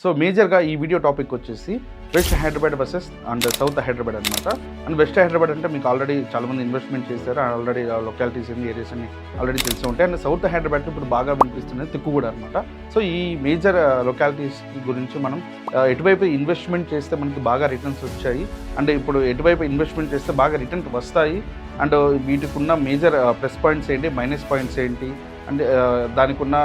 So మేజర్‌గా ఈ video topic వచ్చేసి west Hyderabad versus south Hyderabad అనమాట. వెస్ట్ హైదరాబాద్ అంటే మీకు ఆల్రెడీ చాలామంది ఇన్వెస్ట్మెంట్ చేశారు. ఆల్రెడీ లొకాలిటీస్ ఏంది, ఏరియాస్ అన్ని ఆల్రెడీ తెలిసి ఉంటాయి. అండ్ సౌత్ హైదరాబాద్ ఇప్పుడు బాగా వినిపిస్తున్నది తిక్కుగూడ అనమాట. సో ఈ మేజర్ లొకాలిటీస్ గురించి మనం ఎటువైపు ఇన్వెస్ట్మెంట్ చేస్తే మనకి బాగా రిటర్న్స్ వచ్చాయి, అండ్ ఇప్పుడు ఎటువైపు ఇన్వెస్ట్మెంట్ చేస్తే బాగా రిటర్న్స్ వస్తాయి, అండ్ వీటికి ఉన్న మేజర్ ప్లస్ పాయింట్స్ ఏంటి, మైనస్ పాయింట్స్ ఏంటి, అండ్ దానికి ఉన్న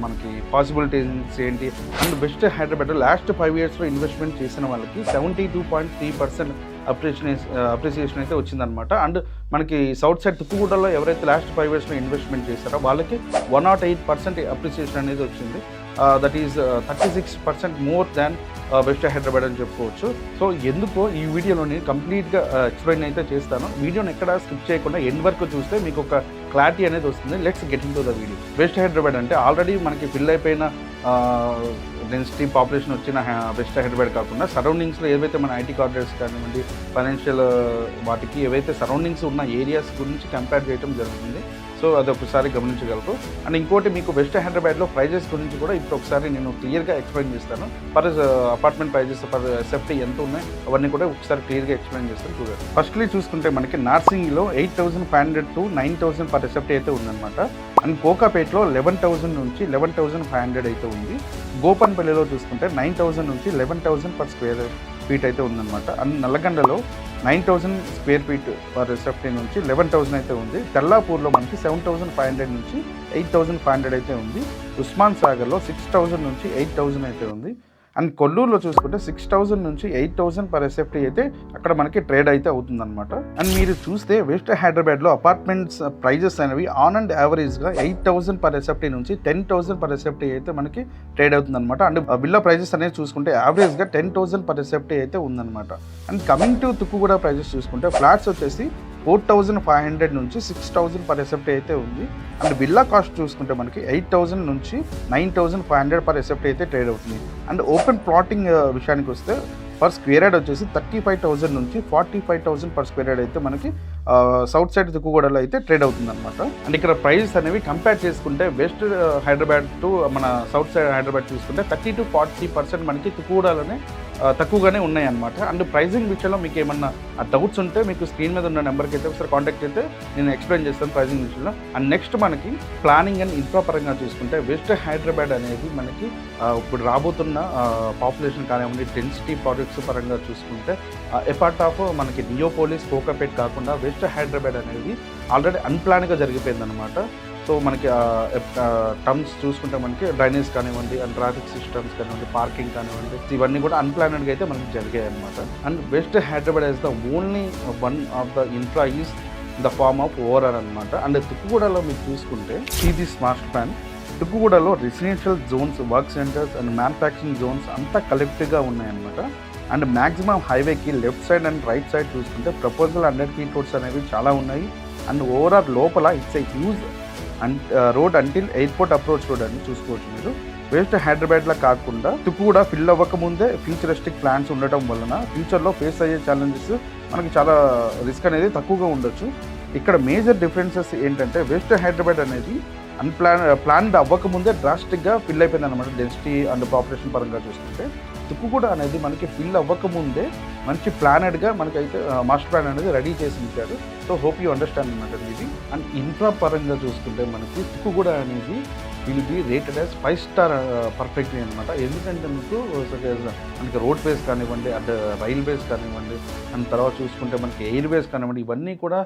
మనకి పాసిబిలిటీస్ ఏంటి. అండ్ వెస్ట్ హైదరాబాద్ లాస్ట్ 5 yearsలో ఇన్వెస్ట్మెంట్ చేసిన వాళ్ళకి 72.3% అప్రిసియేషన్ అయితే వచ్చిందనమాట. అండ్ మనకి సౌత్ సైడ్ తుక్కుగూడలో ఎవరైతే లాస్ట్ 5 yearsలో ఇన్వెస్ట్మెంట్ చేశారో వాళ్ళకి 108% అప్రిసియేషన్ అనేది వచ్చింది. That is 36% more than west Hyderabad అని చెప్పుకోవచ్చు. సో ఎందుకో ఈ వీడియోలోని కంప్లీట్గా ఎక్స్ప్లెయిన్ అయితే చేస్తాను. వీడియోని ఎక్కడ స్కిప్ చేయకుండా ఎండ్ వరకు చూస్తే మీకు ఒక క్లారిటీ అనేది వస్తుంది. Let's get in to the video. West Hyderabad అంటే ఆల్రెడీ మనకి ఫిల్ అయిపోయిన డెన్సిటీ పాపులేషన్ వచ్చిన వెస్ట్ హైదరాబాద్ కాకుండా సరౌండింగ్స్లో ఏవైతే మన ఐటీ కార్పొరేట్స్ కానివ్వండి, ఫైనాన్షియల్ వాటికి ఏవైతే సరౌండింగ్స్ ఉన్న ఏరియాస్ గురించి కంపేర్ చేయడం జరుగుతుంది. సో అది ఒకసారి గమనించగలరు. అండ్ ఇంకోటి మీకు వెస్ట్ హైదరాబాద్లో ప్రైజెస్ గురించి కూడా ఇప్పుడు ఒకసారి నేను క్లియర్గా ఎక్స్ప్లెయిన్ చేస్తాను. Per apartment prices per SFT ఎంత ఉన్నాయి అవన్నీ కూడా ఒకసారి క్లియర్గా ఎక్స్ప్లెయిన్ చేస్తాను చూడండి. ఫస్ట్లీ చూసుకుంటే మనకి నార్సింగ్లో 8,500 to 9,000 పర్ ఎస్ఎఫ్టీ అయితే ఉందన్నమాట. అండ్ కోకాపేట్లో 11,000 నుంచి 11,500 అయితే ఉంది. గోపన్పల్లిలో చూసుకుంటే 9,000 నుంచి 11,000 పర్ స్క్వేర్ ఫీట్ అయితే ఉందన్నమాట. అండ్ నల్లగండలో 9,000 స్క్వేర్ ఫీట్ పర్ ఎస్ఎఫ్టీ నుంచి 11,000 అయితే ఉంది. తెల్లాపూర్లో మనకి 7,500 నుంచి 8,500 అయితే ఉంది. ఉస్మాన్ సాగర్లో 6,000 నుంచి 8,000 అయితే ఉంది. అండ్ కొల్లూరులో చూసుకుంటే 6,000 నుంచి 8,000 పర్ ఎస్ఎఫ్టీ అయితే అక్కడ మనకి ట్రేడ్ అయితే అవుతుందన్నమాట. అండ్ మీరు చూస్తే వెస్ట్ హైదరాబాద్లో అపార్ట్మెంట్స్ ప్రైజెస్ అనేవి ఆన్ అండ్ యావరేజ్గా 8,000 పర్ ఎస్ఎఫ్టీ నుంచి 10,000 పర్ ఎస్ఎఫ్టీ అయితే మనకి ట్రేడ్ అవుతుందన్నమాట. అండ్ విల్లా ప్రైజెస్ అనేది చూసుకుంటే యావరేజ్గా 10,000 పర్ ఎస్ఎఫ్టీ అయితే ఉందన్నమాట. And coming to Tukkuguda prices చూసుకుంటే ఫ్లాట్స్ వచ్చేసి 4,500 నుంచి 6,000 పర్ ఎస్ఎఫ్టీ అయితే ఉంది. అండ్ విల్లా కాస్ట్ చూసుకుంటే మనకి 8,000 నుంచి 9,500 పర్ ఎస్ఎఫ్టీ అయితే ట్రేడ్ అవుతుంది. అండ్ ఓపెన్ ప్లాటింగ్ విషయానికి వస్తే పర్ స్క్వేర్ యార్డ్ వచ్చేసి 35,000 నుంచి 45,000 పర్ స్క్వేర్ యార్డ్ అయితే మనకి సౌత్ సైడ్ తుక్కుగూడలో అయితే ట్రేడ్ అవుతుంది అనమాట. అండ్ ఇక్కడ ప్రైజెస్ అనేవి కంపేర్ చేసుకుంటే వెస్ట్ హైదరాబాద్ టు మన సౌత్ సైడ్ హైదరాబాద్ చూసుకుంటే 30 to 40% మనకి తుక్కుగూడలోనే తక్కువగానే ఉన్నాయన్నమాట. అండ్ ప్రైజింగ్ విషయంలో మీకు ఏమన్నా డౌట్స్ ఉంటే మీకు స్క్రీన్ మీద ఉన్న నెంబర్కి అయితే ఒకసారి కాంటాక్ట్ అయితే నేను ఎక్స్ప్లెయిన్ చేస్తాను ప్రైజింగ్ విషయంలో. అండ్ నెక్స్ట్ మనకి ప్లానింగ్ అండ్ ఇన్ఫ్రా పరంగా చూసుకుంటే వెస్ట్ హైదరాబాద్ అనేది మనకి ఇప్పుడు రాబోతున్న పాపులేషన్ కానివ్వండి, డెన్సిటీ ప్రాజెక్ట్స్ పరంగా చూసుకుంటే ఎపార్ట్ ఆఫ్ మనకి నియోపోలిస్, కోకాపేట్ కాకుండా వెస్ట్ హైదరాబాద్ అనేది ఆల్రెడీ అన్ప్లాన్గా జరిగిపోయిందనమాట. సో మనకి టర్మ్స్ చూసుకుంటే మనకి డ్రైనేజ్ కానివ్వండి, అండ్ ట్రాఫిక్ సిస్టమ్స్ కానివ్వండి, పార్కింగ్ కానివ్వండి, ఇవన్నీ కూడా అన్ప్లానెడ్గా అయితే మనకి జరిగాయి అనమాట. And west Hyderabad is the only one of the infra is the form of ORR అనమాట. అండ్ తుక్కుగూడలో మీరు చూసుకుంటే ఇది స్మార్ట్ ప్లాన్. తుక్కుగూడలో residential zones, work centres and manufacturing zones అంతా కలెక్టివ్గా ఉన్నాయన్నమాట. అండ్ మ్యాక్సిమం హైవేకి left side and right side చూసుకుంటే ప్రపోజల్ 100 feet రోడ్స్ అనేవి చాలా ఉన్నాయి. అండ్ ఓవరాల్ లోపల it's a huge and road until airport approach road అని చూసుకోవచ్చు మీరు. వెస్ట్ హైదరాబాద్లో కాకుండా తుక్కుగూడ ఫిల్ అవ్వకముందే ఫ్యూచరిస్టిక్ ప్లాన్స్ ఉండటం వలన ఫ్యూచర్లో ఫేస్ అయ్యే ఛాలెంజెస్ మనకి చాలా రిస్క్ అనేది తక్కువగా ఉండొచ్చు. ఇక్కడ మేజర్ డిఫరెన్సెస్ ఏంటంటే వెస్ట్ హైదరాబాద్ అనేది ప్లాన్డ్ అవ్వకముందే డ్రాస్టిక్గా ఫిల్ అయిపోయింది అనమాట. డెన్సిటీ అండ్ పాపులేషన్ పరంగా చూసుకుంటే తుక్కుగూడ అనేది మనకి ఫిల్ అవ్వకముందే మంచి ప్లానెడ్గా మనకైతే మాస్టర్ ప్లాన్ అనేది రెడీ చేసి ఉంచారు. సో హోప్ యూ అండర్స్టాండ్ అనమాట ఇది. అండ్ ఇన్ఫ్రా పరంగా చూసుకుంటే మనకి తుక్కుగూడ అనేది will be rated as 5 star perfectly అనమాట. ఎందుకంటే మీకు మనకి రోడ్ వేస్ కానివ్వండి, అండ్ రైల్వేస్ కానివ్వండి, అండ్ తర్వాత చూసుకుంటే మనకి ఎయిర్వేస్ కానివ్వండి, ఇవన్నీ కూడా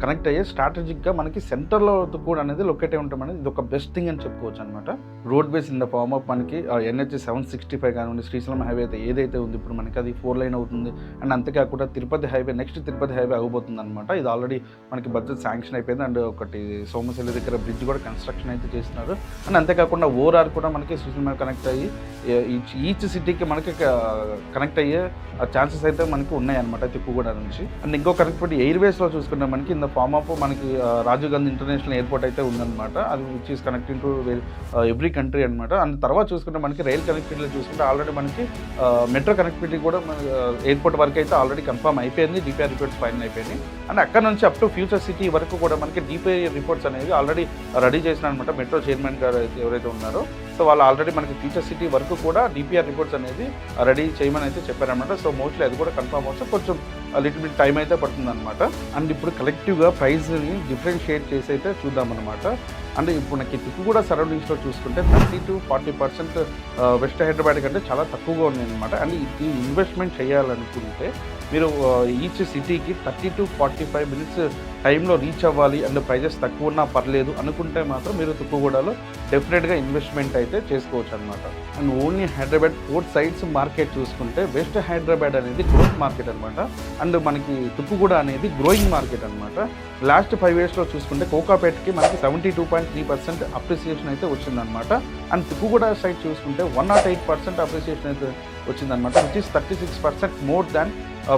కనెక్ట్ అయ్యే స్ట్రాటజిక్గా మనకి సెంటర్లో తుక్కుగూడ అనేది లొకేట్ అయి ఉంటాం అనేది ఇది ఒక బెస్ట్ థింగ్ అని చెప్పుకోవచ్చు అనమాట. Road ways in the form of మనకి NH 765 కానివ్వండి, శ్రీశైలం హైవే అయితే ఏదైతే ఉంది ఇప్పుడు మనకి అది 4 lane అవుతుంది. అండ్ అంతేకాకుండా Tirupati highway, next Tirupati highway అవబోతుంది అనమాట. ఇది ఆల్రెడీ మనకి బడ్జెట్ శాంక్షన్ అయిపోయింది. అండ్ ఒకటి సోమశిల దగ్గర బ్రిడ్జ్ కూడా కన్స్ట్రక్షన్ అయితే చేస్తున్నారు. అండ్ అంతేకాకుండా ఓఆర్ఆర్ కూడా మనకి శ్రీశైలం కనెక్ట్ అయ్యి ఈచ్ సిటీకి మనకి కనెక్ట్ అయ్యే ఛాన్సెస్ అయితే మనకి ఉన్నాయన్నమాట తుక్కుగూడ నుంచి. అండ్ ఇంకో కనెక్టివిటీ ఎయిర్వేస్లో చూసుకుంటే మనకి ఇన్ ద ఫార్మ్ ఆఫ్ మనకి రాజీవ్ గాంధీ ఇంటర్నేషనల్ ఎయిర్పోర్ట్ అయితే ఉందన్నమాట. అది which is connecting to every country అనమాట. అండ్ తర్వాత చూసుకుంటే మనకి రైల్ కనెక్టివిటీలో చూసుకుంటే ఆల్రెడీ మనకి మెట్రో కనెక్టివిటీ కూడా మన ఎయిర్పోర్ట్ వరకు అయితే ఆల్రెడీ కన్ఫర్మ్ అయిపోయింది. DPR రిపోర్ట్స్ ఫైనల్ అయిపోయింది. అండ్ అక్కడ నుంచి అప్ టు ఫ్యూచర్ సిటీ వరకు కూడా మనకి DPR రిపోర్ట్స్ అనేవి ఆల్రెడీ రెడీ చేసిన అనమాట మెట్రో చైర్మన్ గారు అయితే ఎవరైతే ఉన్నారో సో వాళ్ళు ఆల్రెడీ మనకి ఫ్యూచర్ సిటీ వరకు కూడా డిపిఆర్ రిపోర్ట్స్ అనేది రెడీ చేయమని అయితే చెప్పారనమాట. సో మోస్ట్లీ అది కూడా కన్ఫర్మ్ అవచ్చు, కొంచెం లిటిల్ బిట్ టైం అయితే పడుతుందన్నమాట. అండ్ ఇప్పుడు కలెక్టివ్గా ప్రైస్ని డిఫరెన్షియేట్ చేసి అయితే చూద్దామన్నమాట. అంటే ఇప్పుడు మనకి తుక్కుగూడ సరౌండింగ్స్లో చూసుకుంటే 30 to 40% వెస్ట్ హైదరాబాద్ కంటే చాలా తక్కువగా ఉన్నాయి అనమాట. అండ్ ఇది ఇన్వెస్ట్మెంట్ చేయాలనుకుంటే మీరు ఈచ్ సిటీకి 30 to 45 minutes టైంలో రీచ్ అవ్వాలి అండ్ ప్రైజెస్ తక్కువ ఉన్నా పర్లేదు అనుకుంటే మాత్రం మీరు తుక్కుగూడలో డెఫినెట్గా ఇన్వెస్ట్మెంట్ అయితే చేసుకోవచ్చు అనమాట. And only Hyderabad 4 sides market చూసుకుంటే వెస్ట్ హైదరాబాద్ అనేది గ్రోత్ మార్కెట్ అనమాట. అండ్ మనకి తుక్కుగూడ అనేది గ్రోయింగ్ మార్కెట్ అనమాట. లాస్ట్ 5 yearsలో చూసుకుంటే కోకాపేట్కి మనకి 72.3% అప్రిసియేషన్ అయితే వచ్చిందనమాట. అండ్ తుక్కుగూడ సైడ్ చూసుకుంటే 108% అప్రిసియేషన్ అయితే వచ్చిందనమాట, which is 36% more than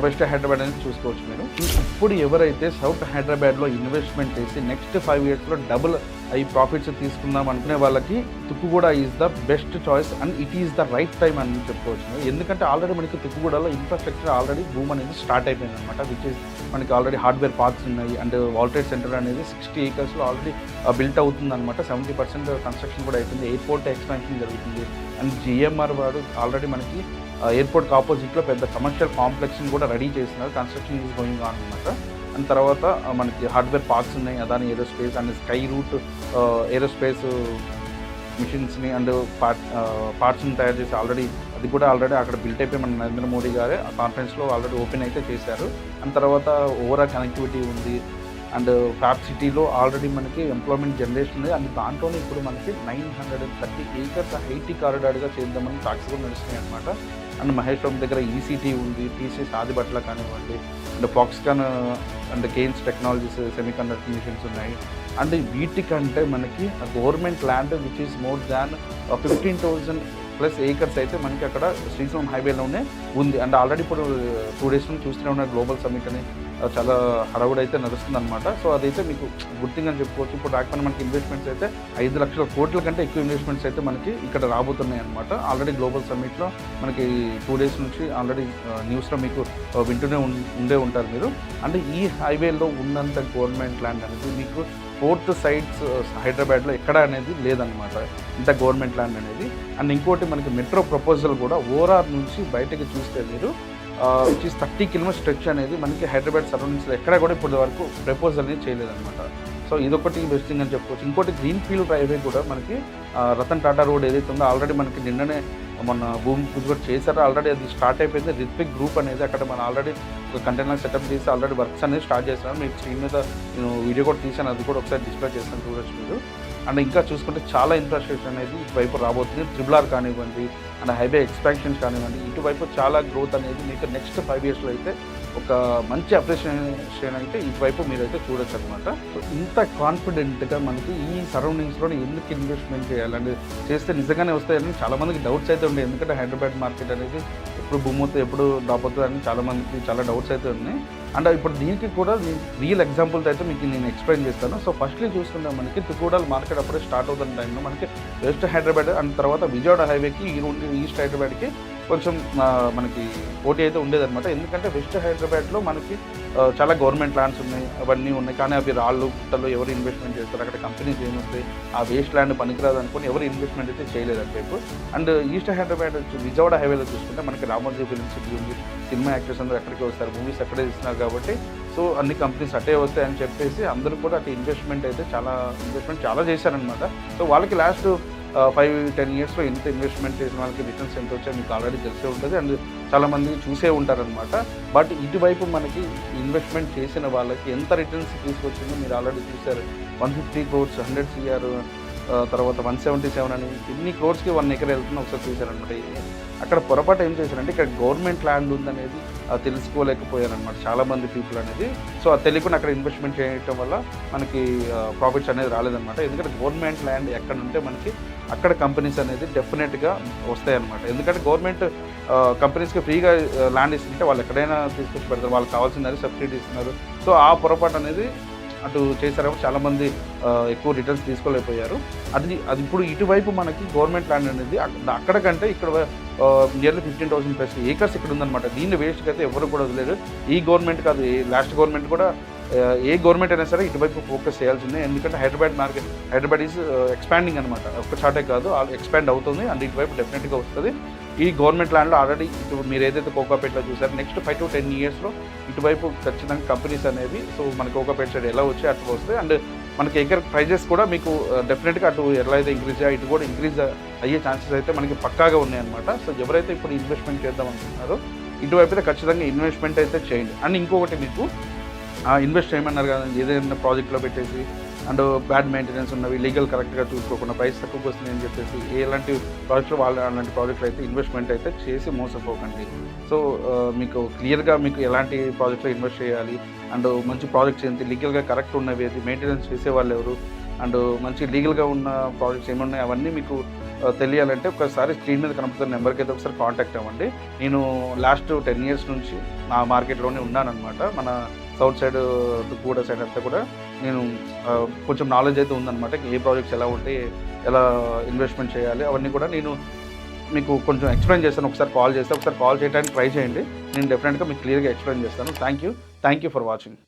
west Hyderabad అనేది చూసుకోవచ్చు మీరు. ఇప్పుడు ఎవరైతే సౌత్ హైదరాబాద్లో ఇన్వెస్ట్మెంట్ చేసి నెక్స్ట్ 5 yearsలో డబుల్ అవి ప్రాఫిట్స్ తీసుకుందాం అనుకునే వాళ్ళకి Tukkuguda is the best choice and it is the right time అని చెప్పుకోవచ్చు. ఎందుకంటే ఆల్రెడీ మనకి తుక్కుగూడలో ఇన్ఫ్రాస్ట్రక్చర్ ఆల్రెడీ బూమ్ అనేది స్టార్ట్ అయిపోయింది అనమాట, విచ్ ఇస్ మనకి ఆల్రెడీ హార్డ్వేర్ పార్క్స్ ఉన్నాయి అండ్ వరల్డ్ ట్రేడ్ సెంటర్ అనేది 60 acresలో ఆల్రెడీ బిల్ట్ అవుతుంది అనమాట. 70% కన్స్ట్రక్షన్ కూడా అయిపోయింది. ఎయిర్పోర్ట్ ఎక్స్పాన్షన్ జరుగుతుంది అండ్ జిఎంఆర్ వాడు ఆల్రెడీ మనకి ఎయిర్పోర్ట్కి ఆపోజిట్లో పెద్ద కమర్షియల్ కాంప్లెక్స్ని కూడా రెడీ చేస్తున్నారు. కన్స్ట్రక్షన్ ఈజ్ గోయింగ్ ఆన్ అనమాట. అండ్ తర్వాత మనకి హార్డ్వేర్ పార్క్స్ ఉన్నాయి, Adani aerospace and Skyroot aerospace మిషన్స్ని అండ్ పార్ట్స్ని తయారు చేసి ఆల్రెడీ అక్కడ బిల్ట్ అయిపోయి మన నరేంద్ర మోడీ గారే ఆ కాన్ఫరెన్స్లో ఆల్రెడీ ఓపెన్ అయితే చేశారు. అండ్ తర్వాత ఓవరాల్ కనెక్టివిటీ ఉంది అండ్ ఫ్యాబ్ సిటీలో ఆల్రెడీ మనకి ఎంప్లాయ్మెంట్ జనరేషన్ ఉంది. అండ్ దాంట్లోనే ఇప్పుడు మనకి 930 acres ఐటీ కారిడార్గా చేద్దామని టాక్స్ కూడా నడుస్తున్నాయి అనమాట. అండ్ మహేశ్వరం దగ్గర ఈసీటీ ఉంది, టీసీఎస్ ఆదిబట్ల కానివ్వండి and Foxconn and Kaynes technologies semiconductor missions ఉన్నాయి. అండ్ వీటికంటే మనకి government land which is more than 15,000+ acres అయితే మనకి అక్కడ శ్రీశైలం హైవేలోనే ఉంది. అండ్ ఆల్రెడీ ఇప్పుడు 2 days నుంచి చూస్తూనే ఉన్న గ్లోబల్ సమ్మిట్ అని చాలా హడావుడి అయితే నడుస్తుంది అనమాట. సో అదైతే మీకు గుడ్ థింగ్ అని చెప్పుకోవచ్చు. ఇప్పుడు రాకపోయినా మనకి ఇన్వెస్ట్మెంట్స్ అయితే 5 లక్షల కోట్ల కంటే ఎక్కువ ఇన్వెస్ట్మెంట్స్ అయితే మనకి ఇక్కడ రాబోతున్నాయి అనమాట. ఆల్రెడీ గ్లోబల్ సమ్మిట్లో మనకి 2 days నుంచి ఆల్రెడీ న్యూస్లో మీకు వింటూనే ఉండే ఉంటారు మీరు. అంటే ఈ హైవేలో ఉన్నంత గవర్నమెంట్ ల్యాండ్ అనేది మీకు 4th sides హైదరాబాద్లో ఎక్కడ అనేది లేదనమాట, ఇంత గవర్నమెంట్ ల్యాండ్ అనేది. అండ్ ఇంకోటి మనకి మెట్రో ప్రపోజల్ కూడా ఓఆర్ఆర్ నుంచి బయటకి చూస్తే మీరు విచ్ ఈస్ 30 km స్ట్రెచ్ అనేది మనకి హైదరాబాద్ సరౌండింగ్స్లో ఎక్కడ కూడా ఇప్పటి వరకు ప్రపోజల్ అనేది చేయలేదన్నమాట. సో ఇదొకటి బెస్టింగ్ అని చెప్పుకోవచ్చు. ఇంకోటి గ్రీన్ ఫీల్డ్ హైవే కూడా మనకి రతన్ టాటా రోడ్ ఏదైతే ఉందో ఆల్రెడీ మనకి నిన్ననే మన భూమి పూజ కూడా చేశారు, ఆల్రెడీ అది స్టార్ట్ అయిపోయింది. రిత్విక్ గ్రూప్ అనేది అక్కడ మనం ఆల్రెడీ ఒక కంటైనర్ సెటప్ చేసి ఆల్రెడీ వర్క్స్ అనేది స్టార్ట్ చేస్తున్నాను. మీకు స్క్రీన్ మీద నేను వీడియో కూడా తీసాను, అది కూడా ఒకసారి డిస్ప్లే చేస్తాను, చూడొచ్చు మీరు. అండ్ ఇంకా చూసుకుంటే చాలా ఇన్ఫ్రాస్ట్రక్చర్ అనేది ఇటువైపు రాబోతుంది. ట్రిబుల్ కానివ్వండి అండ్ హైవే ఎక్స్పాన్షన్స్ కానివ్వండి, ఇటువైపు చాలా గ్రోత్ అనేది మీకు నెక్స్ట్ 5 yearsలో అయితే ఒక మంచి అప్రిషియేషన్ అయితే ఇటువైపు మీరైతే చూడొచ్చు అనమాట. సో ఇంత కాన్ఫిడెంట్గా మనకి ఈ సరౌండింగ్స్లోనే ఎందుకు ఇన్వెస్ట్మెంట్ చేయాలండి, చేస్తే నిజంగానే వస్తాయని చాలామందికి డౌట్స్ అయితే ఉన్నాయి. ఎందుకంటే హైదరాబాద్ మార్కెట్ అనేది ఎప్పుడు బూమ్ అవుతుంది ఎప్పుడు డ్రాప్ అవుతుంది అని చాలామందికి చాలా డౌట్స్ అయితే ఉన్నాయి. అండ్ ఇప్పుడు దీనికి కూడా రియల్ ఎగ్జాంపుల్స్ అయితే మీకు నేను ఎక్స్ప్లెయిన్ చేస్తాను. సో ఫస్ట్లీ చూసుకుంటే మనకి తుక్కుగూడ మార్కెట్ అప్పుడే స్టార్ట్ అవుతున్న టైంలో మనకి వెస్ట్ హైదరాబాద్ అండ్ తర్వాత విజయవాడ హైవేకి ఈస్ట్ హైదరాబాద్కి కొంచెం మనకి పోటీ అయితే ఉండేదన్నమాట. ఎందుకంటే వెస్ట్ హైదరాబాద్లో మనకి చాలా గవర్నమెంట్ ల్యాండ్స్ ఉన్నాయి, అవన్నీ ఉన్నాయి, కానీ అవి రాళ్ళు గుట్టలు ఎవరు ఇన్వెస్ట్మెంట్ చేస్తారు, అక్కడ కంపెనీస్ ఏమొస్తాయి, ఆ వేస్ట్ ల్యాండ్ పనికిరాదు అనుకుని ఎవరు ఇన్వెస్ట్మెంట్ అయితే చేయలేదు అటువైపు. అండ్ ఈస్ట్ హైదరాబాద్ విజయవాడ హైవేలో చూసుకుంటే మనకి రామోజీ ఫిల్మ్ సిటీ ఉంది, సినిమా యాక్టర్స్ అందరూ ఎక్కడికి వస్తారు, మూవీస్ అక్కడే ఇస్తున్నారు కాబట్టి సో అన్ని కంపెనీస్ అటే వస్తాయని చెప్పేసి అందరూ కూడా అటు ఇన్వెస్ట్మెంట్ చాలా చేశారనమాట. సో వాళ్ళకి లాస్ట్ 5-10 yearsలో ఎంత ఇన్వెస్ట్మెంట్ చేసిన వాళ్ళకి రిటర్న్స్ ఎంత వచ్చాయో మీకు ఆల్రెడీ తెలిసే ఉంటుంది అండ్ చాలామంది చూసే ఉంటారనమాట. బట్ ఇటువైపు మనకి ఇన్వెస్ట్మెంట్ చేసిన వాళ్ళకి ఎంత రిటర్న్స్ తీసుకొచ్చిందో మీరు ఆల్రెడీ చూశారు. 150 crores, 100 CR, తర్వాత 177 అని ఎన్ని క్రోర్స్కి 1 acre వెళ్తుందో ఒకసారి చూశారనమాట. అక్కడ పొరపాటు ఏం చేశారంటే ఇక్కడ గవర్నమెంట్ ల్యాండ్ ఉందనేది తెలుసుకోలేకపోయారనమాట చాలామంది పీపుల్ అనేది. సో అది తెలియకుండా అక్కడ ఇన్వెస్ట్మెంట్ చేయడం వల్ల మనకి ప్రాఫిట్స్ అనేది రాలేదన్నమాట. ఎందుకంటే గవర్నమెంట్ ల్యాండ్ ఎక్కడ ఉంటే మనకి అక్కడ కంపెనీస్ అనేది డెఫినెట్గా వస్తాయి అనమాట. ఎందుకంటే గవర్నమెంట్ కంపెనీస్కి ఫ్రీగా ల్యాండ్ ఇస్తుంటే వాళ్ళు ఎక్కడైనా తీసుకొచ్చి పెడతారు, వాళ్ళకి కావాల్సిందని సబ్సిడీ ఇస్తున్నారు. సో ఆ పొరపాటు అనేది అటు చేశారేమో చాలామంది ఎక్కువ రిటర్న్స్ తీసుకోలేకపోయారు. అది ఇప్పుడు ఇటువైపు మనకి గవర్నమెంట్ ల్యాండ్ అనేది అక్కడ కంటే ఇక్కడ నియర్లీ 15,000+ acres ఇక్కడ ఉందన్నమాట. దీన్ని వేస్ట్కి అయితే ఎవరు కూడా వదిలేరు. ఈ గవర్నమెంట్ కాదు, లాస్ట్ గవర్నమెంట్ కూడా ఏ గవర్నమెంట్ అయినా సరే ఇటువైపు ఫోకస్ చేయాల్సిందే. ఎందుకంటే హైదరాబాద్ ఈజ్ ఎక్స్పాండింగ్ అనమాట. ఒక్క చాటే కాదు, ఎక్స్పాండ్ అవుతుంది అండ్ ఇటువైపు డెఫినెట్గా వస్తుంది. ఈ గవర్నమెంట్ ల్యాండ్లో ఆల్రెడీ ఇప్పుడు మీరు ఏదైతే కోకాపేటలో చూసారో నెక్స్ట్ 5 to 10 yearsలో ఇటువైపు ఖచ్చితంగా కంపెనీస్ అనేవి సో మన కోకాపేట సైడ్ ఎలా వచ్చి అటు వస్తాయి అండ్ మనకి ఎకర్ ప్రైజెస్ కూడా మీకు డెఫినెట్గా అటు ఎలా అయితే ఇంక్రీజ్ ఇటు కూడా ఇంక్రీజ్ అయ్యే ఛాన్సెస్ అయితే మనకి పక్కాగా ఉన్నాయన్నమాట. సో ఎవరైతే ఇప్పుడు ఇన్వెస్ట్మెంట్ చేద్దాం అనుకుంటున్నారో ఇటువైపు అయితే ఖచ్చితంగా ఇన్వెస్ట్మెంట్ అయితే చేయండి. అండ్ ఇంకొకటి మీకు ఇన్వెస్ట్ చేయమన్నారు కదా, ఏదైనా ప్రాజెక్ట్లో పెట్టేసి అండ్ బ్యాడ్ మెయింటెనెన్స్ ఉన్నవి, లీగల్ కరెక్ట్గా చూసుకోకుండా ప్రైస్ తక్కువకి వస్తుంది అని చెప్పేసి ఎలాంటి ప్రాజెక్టులు అలాంటి ప్రాజెక్టులు అయితే ఇన్వెస్ట్మెంట్ అయితే చేసి మోసపోకండి. సో మీకు క్లియర్గా మీకు ఎలాంటి ప్రాజెక్ట్లో ఇన్వెస్ట్ చేయాలి అండ్ మంచి ప్రాజెక్ట్స్ ఏంటి, లీగల్గా కరెక్ట్ ఉన్నవి ఏది, మెయింటెనెన్స్ చేసేవాళ్ళు ఎవరు అండ్ మంచి లీగల్గా ఉన్న ప్రాజెక్ట్స్ ఏమున్నాయి అవన్నీ మీకు తెలియాలంటే ఒకసారి స్క్రీన్ మీద కనపడుతున్న నెంబర్కి అయితే ఒకసారి కాంటాక్ట్ అవ్వండి. నేను లాస్ట్ 10 years నుంచి నా మార్కెట్లోనే ఉన్నానన్నమాట. మన సౌత్ సైడ్ తుక్కుగూడ సైడ్ అంతా కూడా నేను కొంచెం నాలెడ్జ్ అయితే ఉందన్నమాట. ఏ ప్రాజెక్ట్స్ ఎలా ఉంటాయి, ఎలా ఇన్వెస్ట్మెంట్ చేయాలి అవన్నీ కూడా నేను మీకు కొంచెం ఎక్స్ప్లెయిన్ చేస్తాను. ఒకసారి కాల్ చేయడానికి ట్రై చేయండి. నేను డెఫినెట్గా మీకు క్లియర్గా ఎక్స్ప్లెయిన్ చేస్తాను. Thank you for watching.